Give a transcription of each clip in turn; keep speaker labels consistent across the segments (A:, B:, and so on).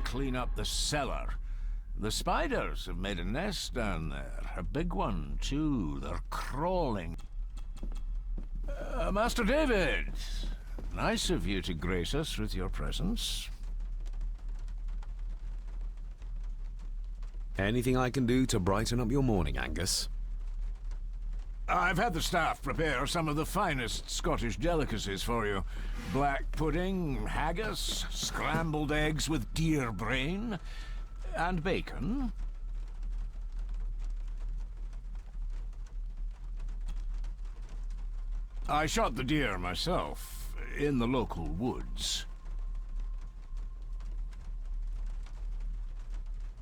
A: clean up the cellar. The spiders have made a nest down there. A big one, too. They're crawling. Master David, nice of you to grace us with your presence.
B: Anything I can do to brighten up your morning, Angus?
A: I've had the staff prepare some of the finest Scottish delicacies for you. Black pudding, haggis, scrambled eggs with deer brain, and bacon. I shot the deer myself, in the local woods.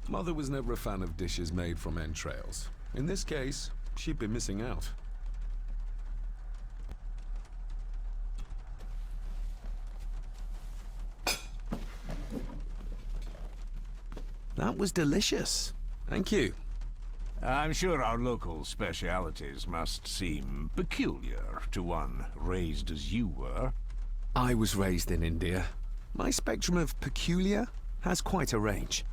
B: Mother was never a fan of dishes made from entrails. In this case, she'd be missing out. That was delicious. Thank you.
A: I'm sure our local specialities must seem peculiar to one raised as you were.
B: I was raised in India. My spectrum of peculiar has quite a range.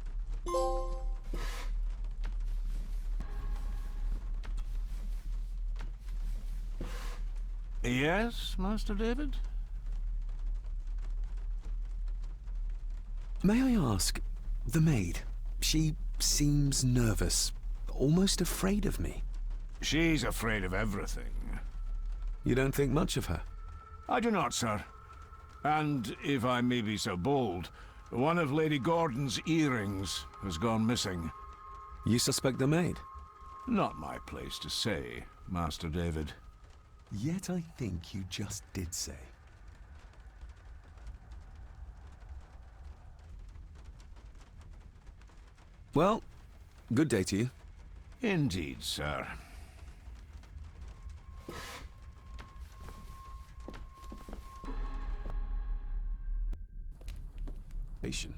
A: Yes, Master David?
B: May I ask, the maid, she seems nervous, almost afraid of me.
A: She's afraid of everything.
B: You don't think much of her?
A: I do not, sir. And, if I may be so bold, one of Lady Gordon's earrings has gone missing.
B: You suspect the maid?
A: Not my place to say, Master David.
B: Yet I think you just did say. Well, good day to you.
A: Indeed, sir.
B: Patient.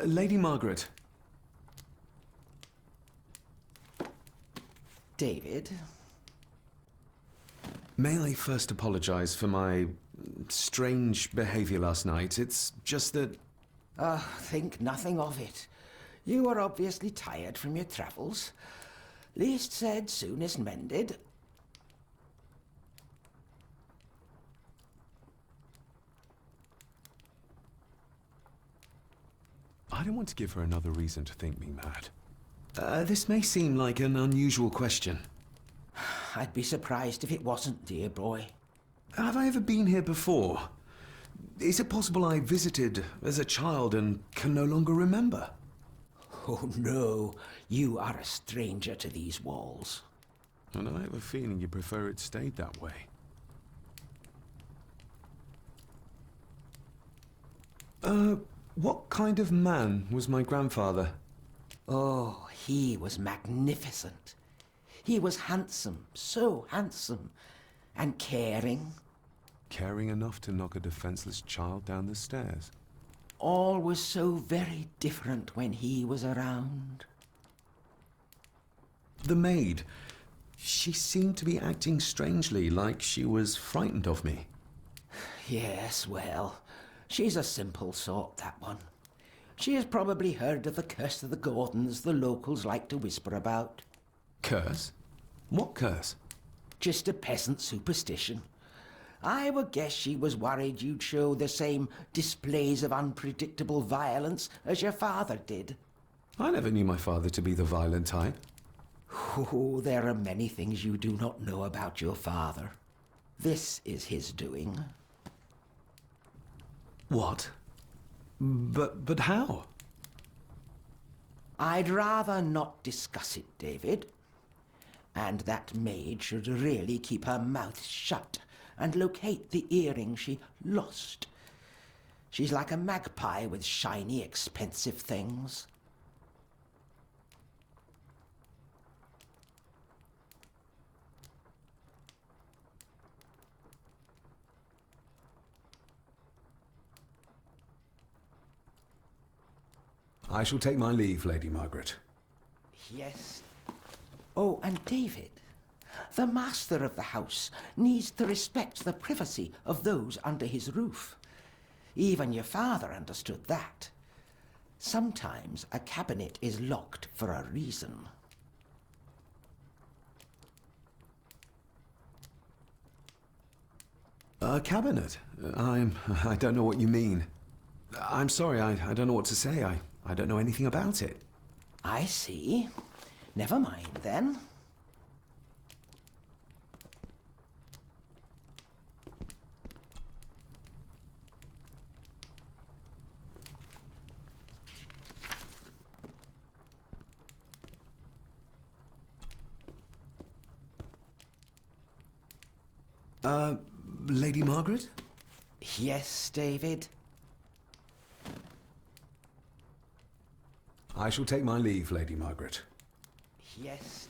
B: Lady Margaret.
C: David?
B: May I first apologize for my strange behavior last night? It's just that...
C: Think nothing of it. You were obviously tired from your travels. Least said, soonest mended.
B: I don't want to give her another reason to think me mad. This may seem like an unusual question.
C: I'd be surprised if it wasn't, dear boy.
B: Have I ever been here before? Is it possible I visited as a child and can no longer remember?
C: Oh, no. You are a stranger to these walls.
B: And I have a feeling you prefer it stayed that way. What kind of man was my grandfather?
C: Oh, he was magnificent. He was handsome, so handsome, and caring.
B: Caring enough to knock a defenseless child down the stairs.
C: All was so very different when he was around.
B: The maid, she seemed to be acting strangely, like she was frightened of me.
C: Yes, well, she's a simple sort, that one. She has probably heard of the curse of the Gordons the locals like to whisper about.
B: Curse? What curse?
C: Just a peasant superstition. I would guess she was worried you'd show the same displays of unpredictable violence as your father did.
B: I never knew my father to be the violent type.
C: Oh, there are many things you do not know about your father. This is his doing.
B: What? But how?
C: I'd rather not discuss it, David. And that maid should really keep her mouth shut and locate the earring she lost. She's like a magpie with shiny, expensive things.
B: I shall take my leave, Lady Margaret.
C: Yes. Oh, and David, the master of the house needs to respect the privacy of those under his roof. Even your father understood that. Sometimes a cabinet is locked for a reason.
B: A cabinet? I don't know what you mean. I'm sorry, I don't know what to say. I don't know anything about it.
C: I see. Never mind, then.
B: Lady Margaret?
C: Yes, David?
B: I shall take my leave, Lady Margaret.
C: Yes.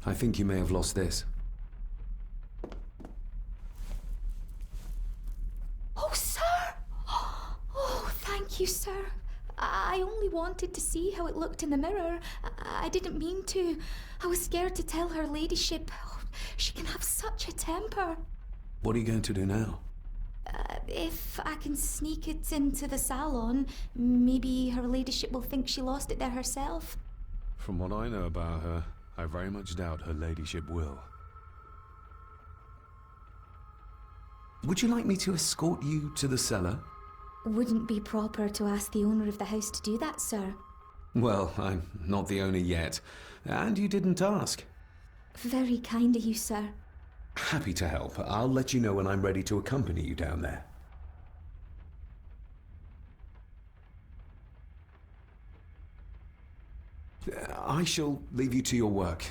B: I think you may have lost this.
D: Oh, sir! Oh, thank you, sir. I only wanted to see how it looked in the mirror. I didn't mean to. I was scared to tell her ladyship. Oh, she can have such a temper.
B: What are you going to do now?
D: If I can sneak it into the salon, maybe her ladyship will think she lost it there herself.
B: From what I know about her, I very much doubt her ladyship will. Would you like me to escort you to the cellar?
D: Wouldn't be proper to ask the owner of the house to do that, sir.
B: Well, I'm not the owner yet, and you didn't ask.
D: Very kind of you, sir.
B: Happy to help. I'll let you know when I'm ready to accompany you down there. I shall leave you to your work.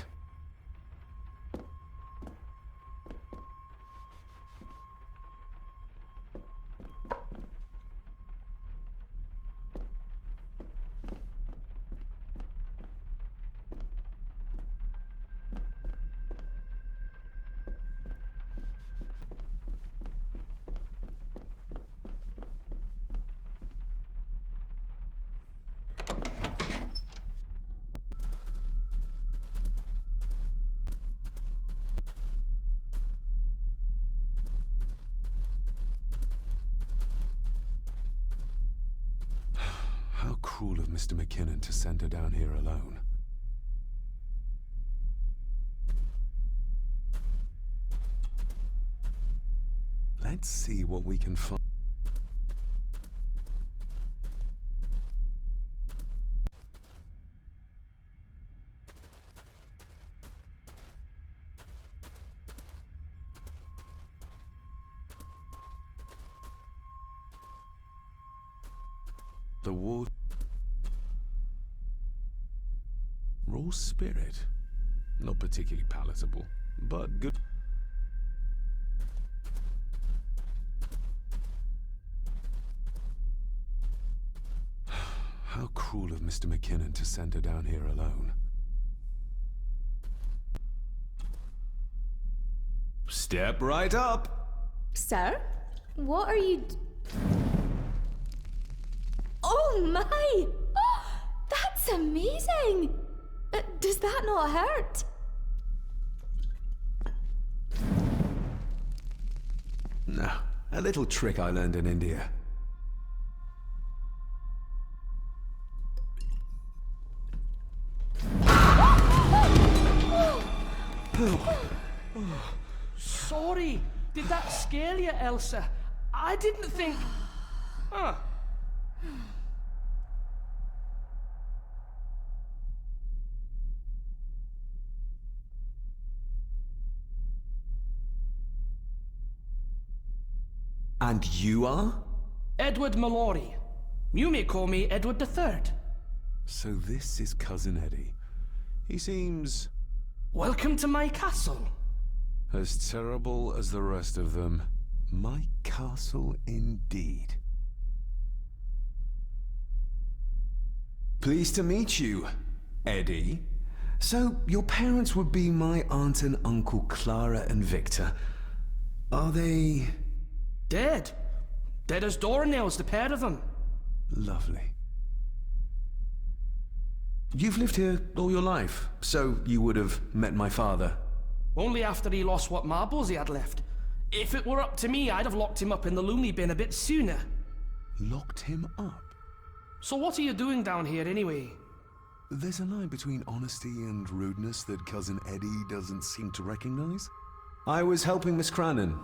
B: How cruel of Mr. McKinnon to send her down here alone. Let's see what we can find. The water. Raw spirit. Not particularly palatable, but good. How cruel of Mr. McKinnon to send her down here alone. Step right up!
D: Sir? What are you... Oh my! Oh, that's amazing! Does that not hurt?
B: No, a little trick I learned in India.
E: Sorry, did that scare you, Elsa? I didn't think... Huh.
B: And you are?
E: Edward Mallory. You may call me Edward III.
B: So this is Cousin Eddie. He seems
E: Welcome to my castle.
B: as terrible as the rest of them. My castle indeed. Pleased to meet you, Eddie. So, your parents would be my aunt and uncle Clara and Victor. Are they...
E: Dead. Dead as doornails, the pair of them.
B: Lovely. You've lived here all your life, so you would have met my father.
E: Only after he lost what marbles he had left. If it were up to me, I'd have locked him up in the loony bin a bit sooner.
B: Locked him up?
E: So what are you doing down here anyway?
B: There's a line between honesty and rudeness that Cousin Eddie doesn't seem to recognize. I was helping Miss Crannan.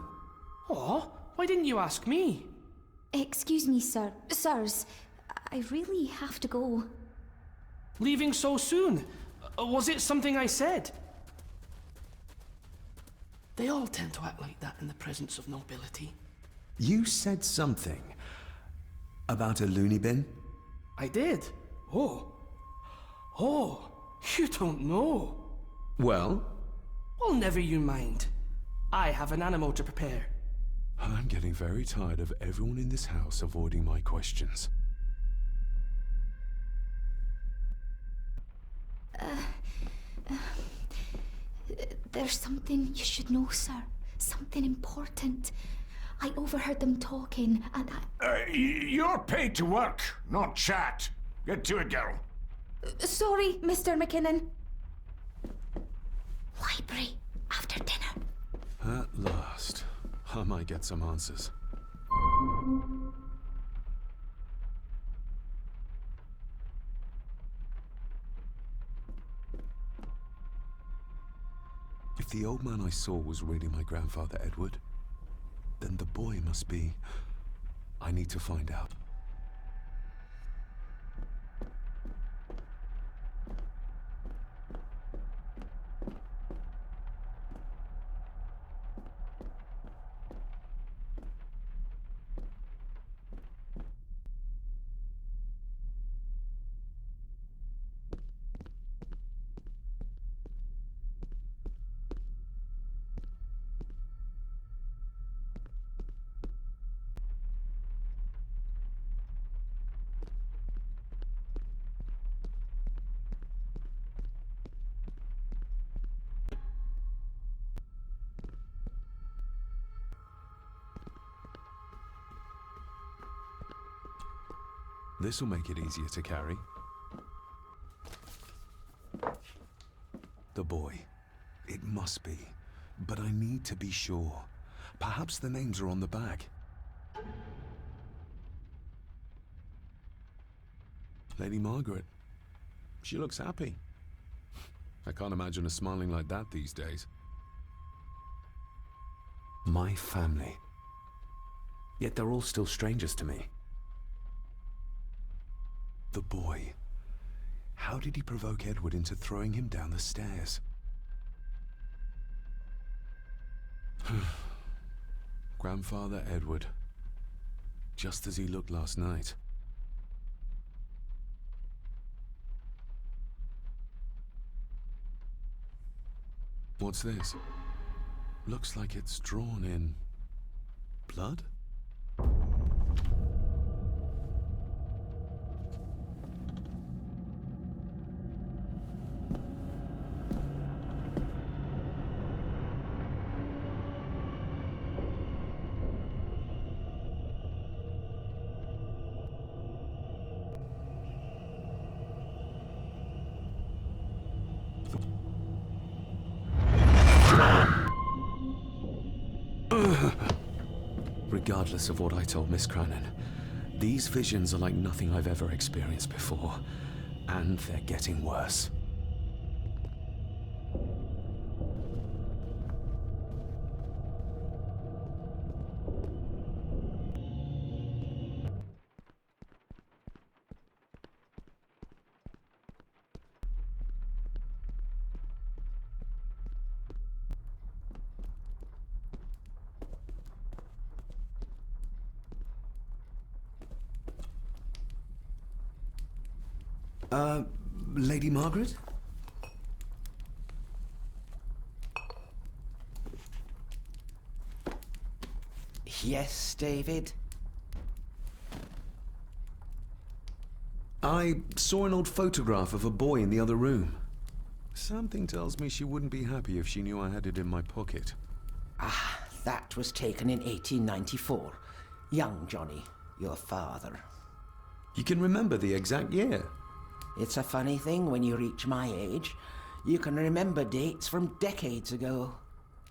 E: Oh, why didn't you ask me?
D: Excuse me, sir. Sirs, I really have to go.
E: Leaving so soon? Was it something I said? They all tend to act like that in the presence of nobility.
B: You said something about a loony bin?
E: I did. Oh, you don't know.
B: Well,
E: Well, never you mind. I have an animal to prepare.
B: I'm getting very tired of everyone in this house avoiding my questions.
D: There's something you should know, sir. Something important. I overheard them talking, and
A: You're paid to work, not chat. Get to it, girl.
D: Sorry, Mr. McKinnon. Library, after dinner.
B: At last, I might get some answers. If the old man I saw was really my grandfather Edward, then the boy must be. I need to find out. This'll make it easier to carry. The boy. It must be. But I need to be sure. Perhaps the names are on the bag. Lady Margaret. She looks happy. I can't imagine her smiling like that these days. My family. Yet they're all still strangers to me. The boy. How did he provoke Edward into throwing him down the stairs? Grandfather Edward. Just as he looked last night. What's this? Looks like it's drawn in blood? Regardless of what I told Miss Crannan, these visions are like nothing I've ever experienced before, and they're getting worse. Lady Margaret?
C: Yes, David?
B: I saw an old photograph of a boy in the other room. Something tells me she wouldn't be happy if she knew I had it in my pocket.
C: Ah, that was taken in 1894. Young Johnny, your father.
B: You can remember the exact year?
C: It's a funny thing when you reach my age. You can remember dates from decades ago.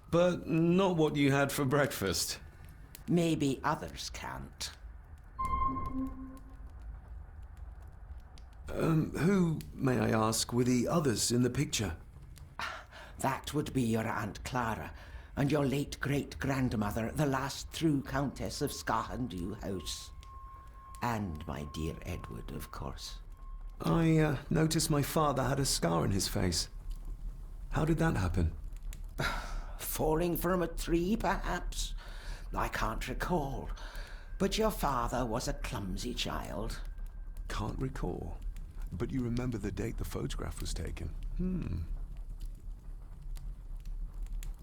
B: But not what you had for breakfast.
C: Maybe others can't.
B: Who, may I ask, were the others in the picture?
C: That would be your Aunt Clara and your late great-grandmother, the last true Countess of Scahandew House. And my dear Edward, of course.
B: I noticed my father had a scar on his face. How did that happen?
C: Falling from a tree, perhaps? I can't recall. But your father was a clumsy child.
F: Can't recall. But you remember the date the photograph was taken?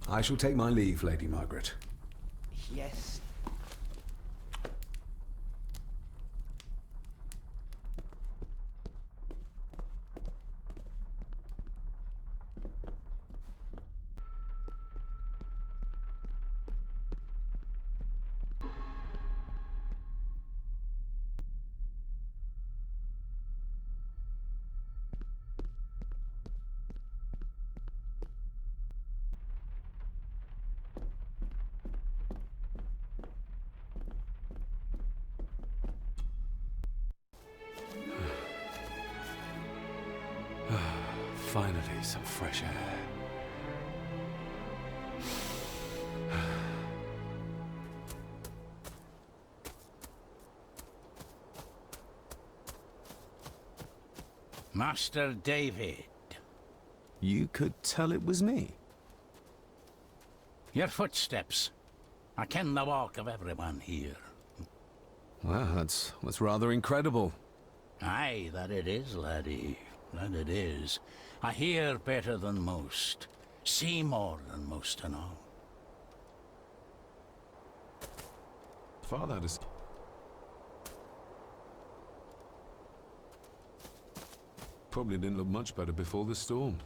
B: I shall take my leave, Lady Margaret.
C: Yes.
F: Finally, some fresh air.
A: Master David.
F: You could tell it was me.
A: Your footsteps. I ken the walk of everyone here.
F: Well, that's rather incredible.
A: Aye, that it is, laddie. That it is. I hear better than most. See more than most and all.
F: Father had a... Probably didn't look much better before the storm.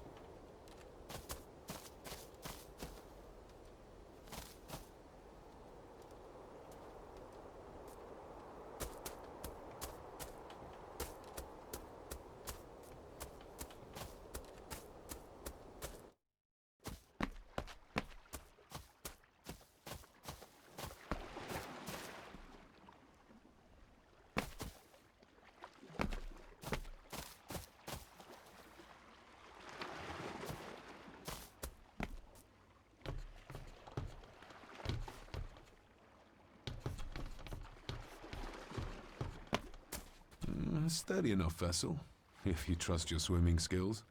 F: A steady enough vessel, if you trust your swimming skills.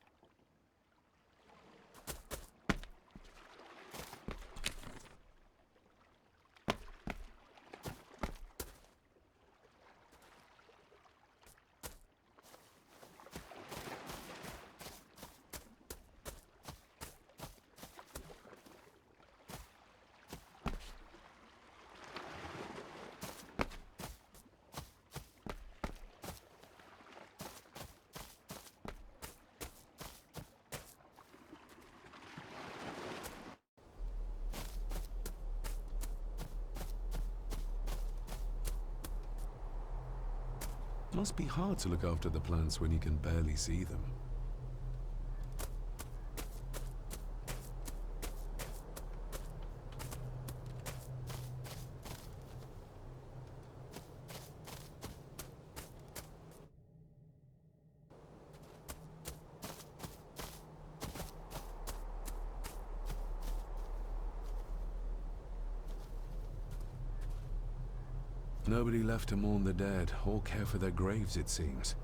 F: Must be hard to look after the plants when you can barely see them. Nobody left to mourn the dead or care for their graves, it seems.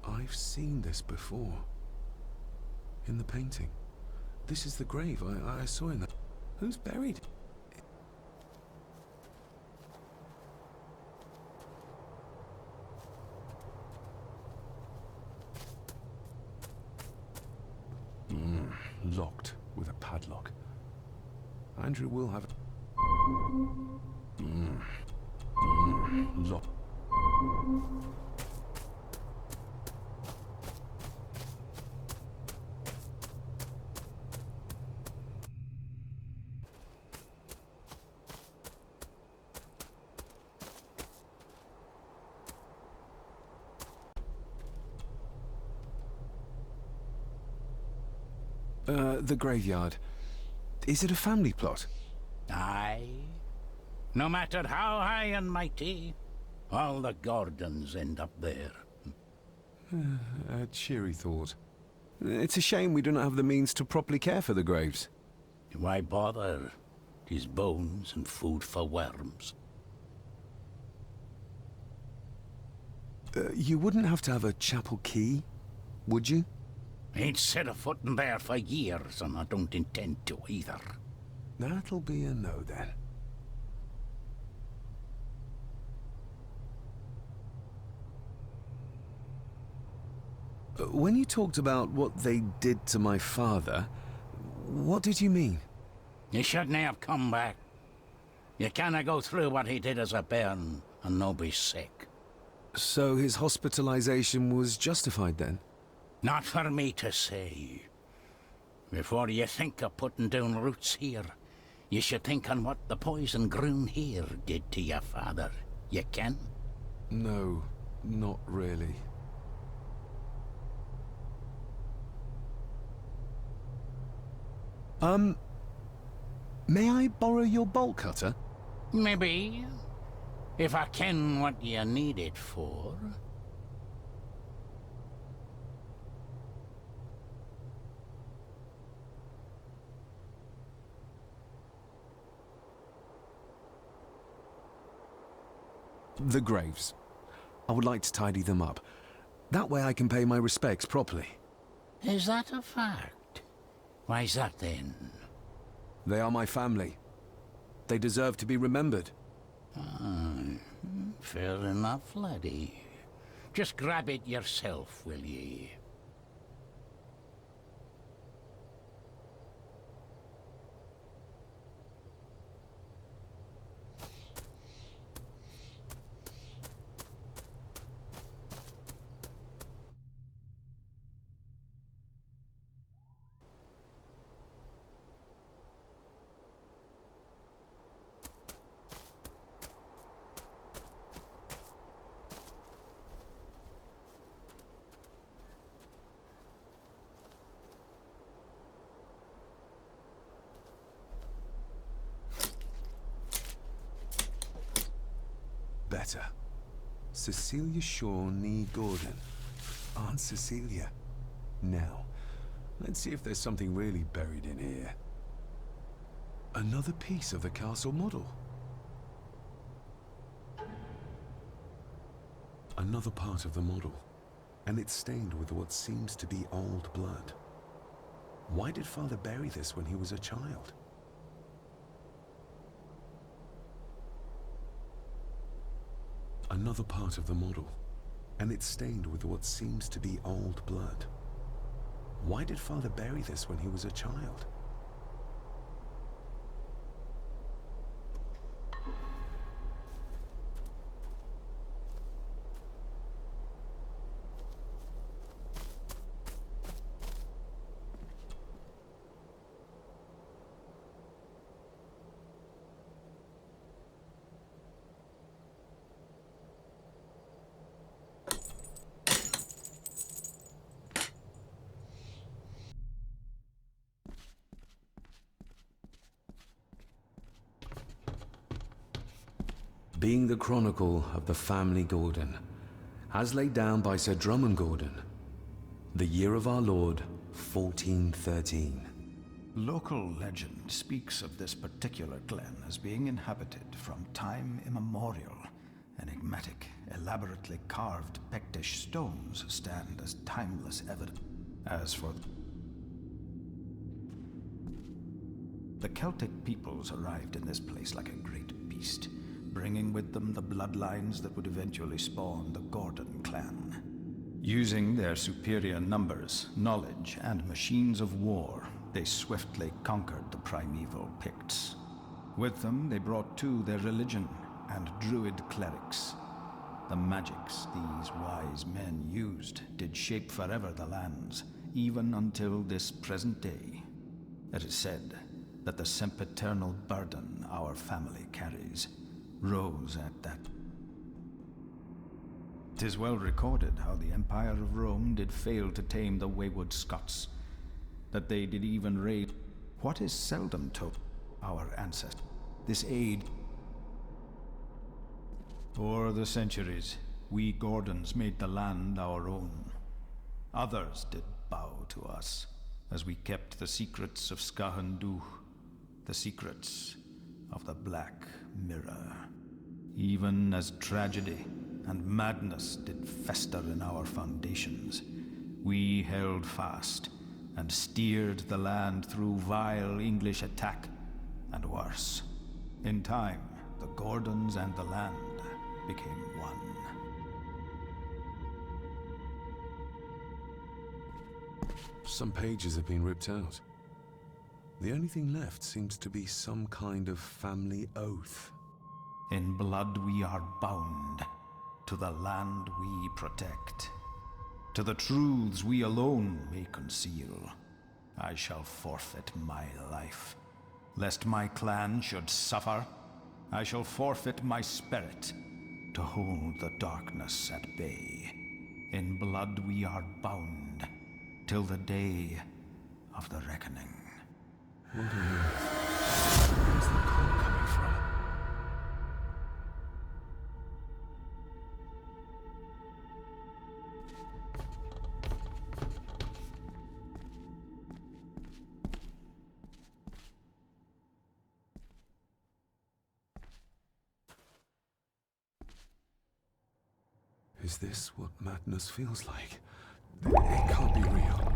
F: I've seen this before. In the painting. This is the grave I saw in the... Who's buried? padlock. Andrew will have... Lock. The graveyard. Is it a family plot?
G: Aye. No matter how high and mighty, all the Gordons end up there.
F: A cheery thought. It's a shame we do not have the means to properly care for the graves.
G: Why bother? 'Tis bones and food for worms.
F: You wouldn't have to have a chapel key, would you?
G: Ain't set a foot in there for years, and I don't intend to either.
F: That'll be a no, then. When you talked about what they did to my father, what did you mean?
G: You shouldn't have come back. You canna go through what he did as a bairn and no be sick.
F: So his hospitalization was justified then?
G: Not for me to say. Before you think of putting down roots here, you should think on what the poison grown here did to your father. You can?
F: No, not really. May I borrow your bolt cutter?
G: Maybe. If I ken what you need it for.
F: The graves. I would like to tidy them up. That way I can pay my respects properly.
G: Is that a fact? Why's that then?
F: They are my family. They deserve to be remembered.
G: Fair enough, laddie. Just grab it yourself, will ye?
F: Better. Cecilia Shaw Nee Gordon. Aunt Cecilia. Now, let's see if there's something really buried in here. Another piece of the castle model. Another part of the model. And it's stained with what seems to be old blood. Why did Father bury this when he was a child? Another part of the model, and it's stained with what seems to be old blood. Why did Father bury this when he was a child? Being the chronicle of the family Gordon, as laid down by Sir Drummond Gordon, the year of our Lord, 1413.
H: Local legend speaks of this particular glen as being inhabited from time immemorial. Enigmatic, elaborately carved Pictish stones stand as timeless evidence. As for the Celtic peoples arrived in this place like a great beast, bringing with them the bloodlines that would eventually spawn the Gordon clan. Using their superior numbers, knowledge, and machines of war, they swiftly conquered the primeval Picts. With them, they brought too their religion and druid clerics. The magics these wise men used did shape forever the lands, even until this present day. It is said that the sempiternal burden our family carries rose at that. 'Tis well recorded how the Empire of Rome did fail to tame the wayward Scots, that they did even raid what is seldom told our ancestors. This aid. For the centuries, we Gordons made the land our own. Others did bow to us, as we kept the secrets of Skahandu, the secrets of the Black Mirror. Even as tragedy and madness did fester in our foundations, we held fast and steered the land through vile English attack and worse. In time, the Gordons and the land became one.
F: Some pages have been ripped out. The only thing left seems to be some kind of family oath.
H: In blood we are bound to the land we protect. To the truths we alone may conceal. I shall forfeit my life. Lest my clan should suffer, I shall forfeit my spirit to hold the darkness at bay. In blood we are bound till the day of the reckoning.
F: What on earth? Where's the call coming from? Is this what madness feels like? It can't be real.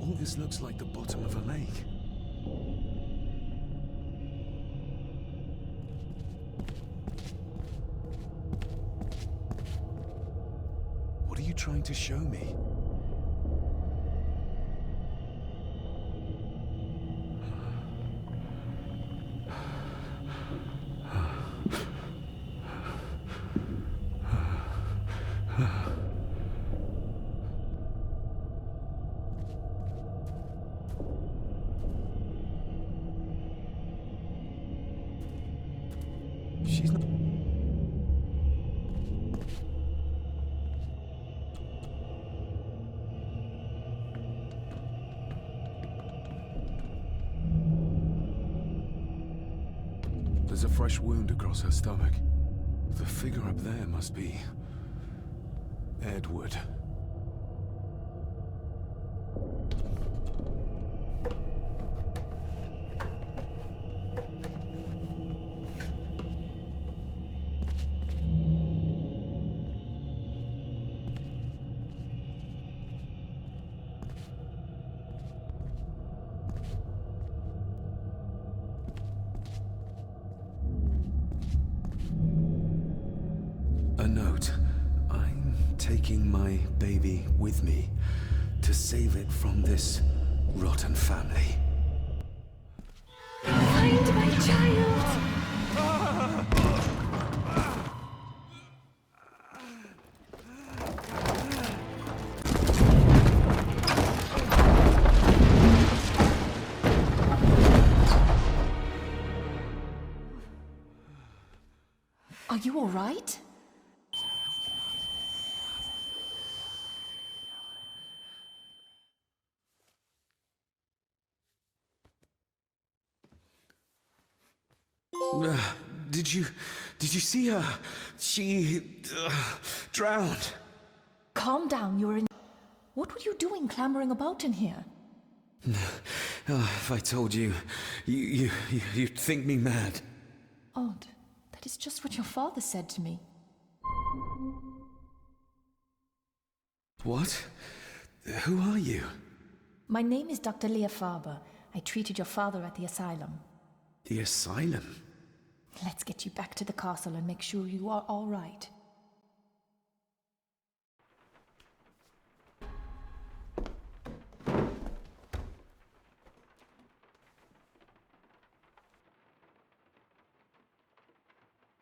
F: All this looks like the bottom of a lake. What are you trying to show me? She's not... There's a fresh wound across her stomach. The figure up there must be... Edward. A note. I'm taking my baby with me to save it from this rotten family.
D: Find my child! Are you all right?
B: Did you see her? She drowned.
I: Calm down, you're in... What were you doing clambering about in here?
B: If I told you, you'd think me mad.
I: Odd. That is just what your father said to me.
B: What? Who are you?
I: My name is Dr. Leah Farber. I treated your father at the asylum.
B: The asylum?
I: Let's get you back to the castle and make sure you are all right.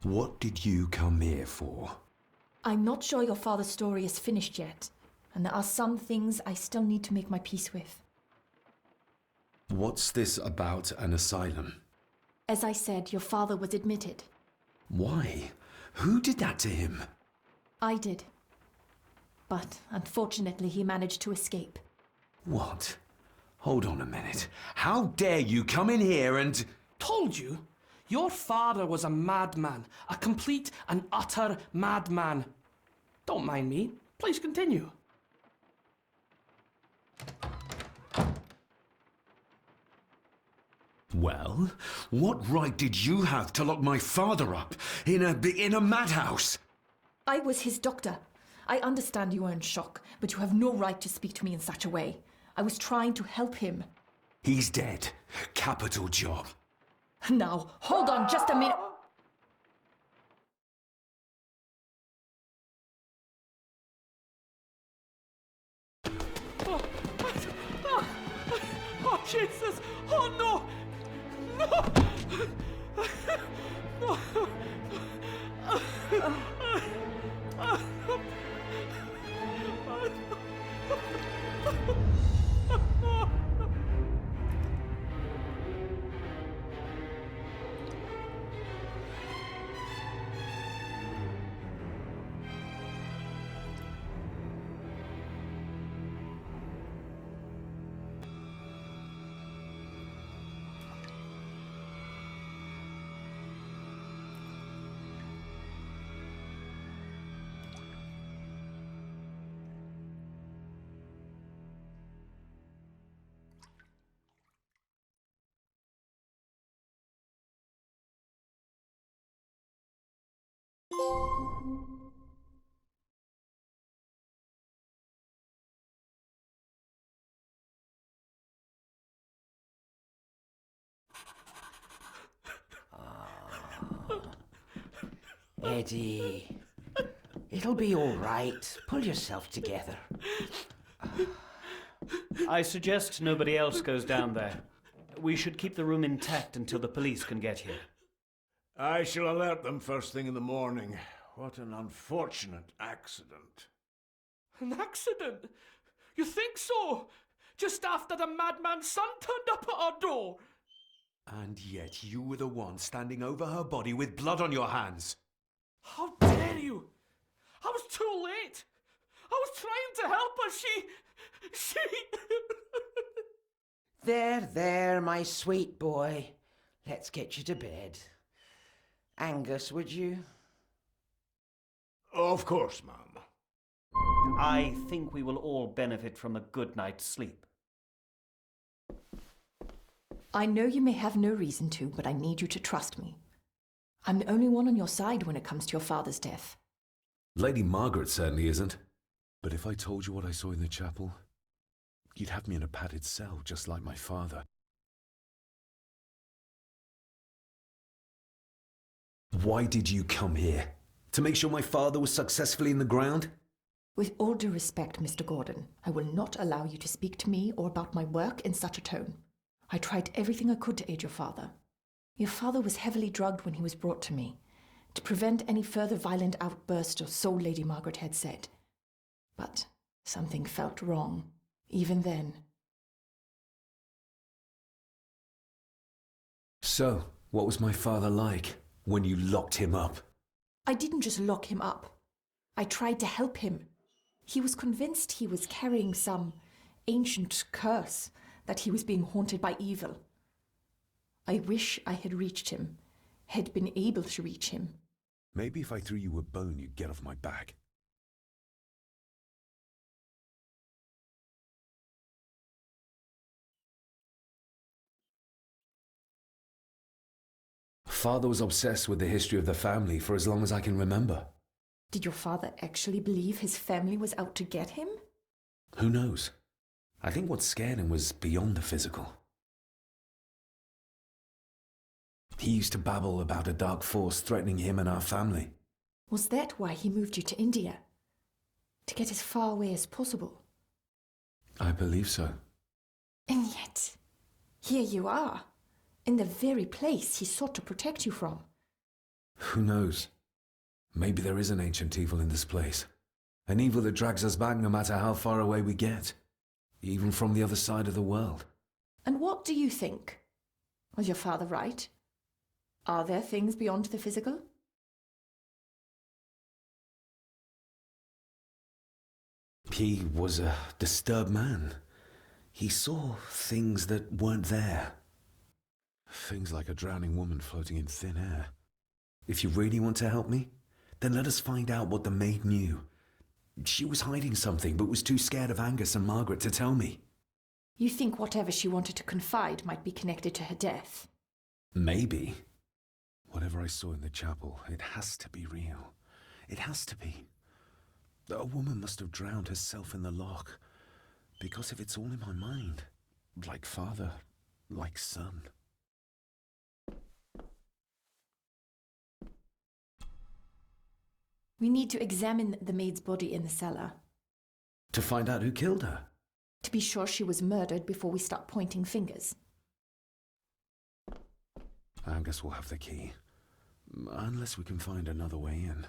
B: What did you come here for?
I: I'm not sure your father's story is finished yet, and there are some things I still need to make my peace with.
B: What's this about an asylum?
I: As I said, your father was admitted.
B: Why? Who did that to him?
I: I did. But unfortunately, he managed to escape.
B: What? Hold on a minute. How dare you come in here and...
E: Told you? Your father was a madman. A complete and utter madman. Don't mind me. Please continue.
B: Well, what right did you have to lock my father up in a madhouse?
I: I was his doctor. I understand you are in shock, but you have no right to speak to me in such a way. I was trying to help him.
B: He's dead. Capital job.
I: Now, hold on just a minute.
E: Oh, Jesus! Oh, no! No!
C: Eddie, it'll be all right. Pull yourself together.
J: I suggest nobody else goes down there. We should keep the room intact until the police can get here.
A: I shall alert them first thing in the morning. What an unfortunate accident.
E: An accident? You think so? Just after the madman's son turned up at our door?
B: And yet you were the one standing over her body with blood on your hands.
E: How dare you? I was too late. I was trying to help her. She...
C: There, my sweet boy. Let's get you to bed. Angus, would you?
A: Of course, ma'am.
J: I think we will all benefit from a good night's sleep.
I: I know you may have no reason to, but I need you to trust me. I'm the only one on your side when it comes to your father's death.
B: Lady Margaret certainly isn't. But if I told you what I saw in the chapel, you'd have me in a padded cell, just like my father. Why did you come here? To make sure my father was successfully in the ground?
I: With all due respect, Mr. Gordon, I will not allow you to speak to me or about my work in such a tone. I tried everything I could to aid your father. Your father was heavily drugged when he was brought to me, to prevent any further violent outburst, or so Lady Margaret had said. But something felt wrong, even then.
B: So, what was my father like when you locked him up?
I: I didn't just lock him up. I tried to help him. He was convinced he was carrying some ancient curse, that he was being haunted by evil. I wish I had reached him, had been able to reach him.
F: Maybe if I threw you a bone, you'd get off my back.
B: Father was obsessed with the history of the family for as long as I can remember.
I: Did your father actually believe his family was out to get him?
B: Who knows? I think what scared him was beyond the physical. He used to babble about a dark force threatening him and our family.
I: Was that why he moved you to India? To get as far away as possible?
B: I believe so.
I: And yet, here you are, in the very place he sought to protect you from.
B: Who knows? Maybe there is an ancient evil in this place. An evil that drags us back no matter how far away we get. Even from the other side of the world.
I: And what do you think? Was your father right? Are there things beyond the physical?
B: He was a disturbed man. He saw things that weren't there.
F: Things like a drowning woman floating in thin air.
B: If you really want to help me, then let us find out what the maid knew. She was hiding something, but was too scared of Angus and Margaret to tell me.
I: You think whatever she wanted to confide might be connected to her death?
B: Maybe.
F: Whatever I saw in the chapel, it has to be real. It has to be. A woman must have drowned herself in the loch. Because if it's all in my mind, like father, like son.
I: We need to examine the maid's body in the cellar.
B: To find out who killed her.
I: To be sure she was murdered before we start pointing fingers.
F: Angus will have the key. Unless we can find another way in.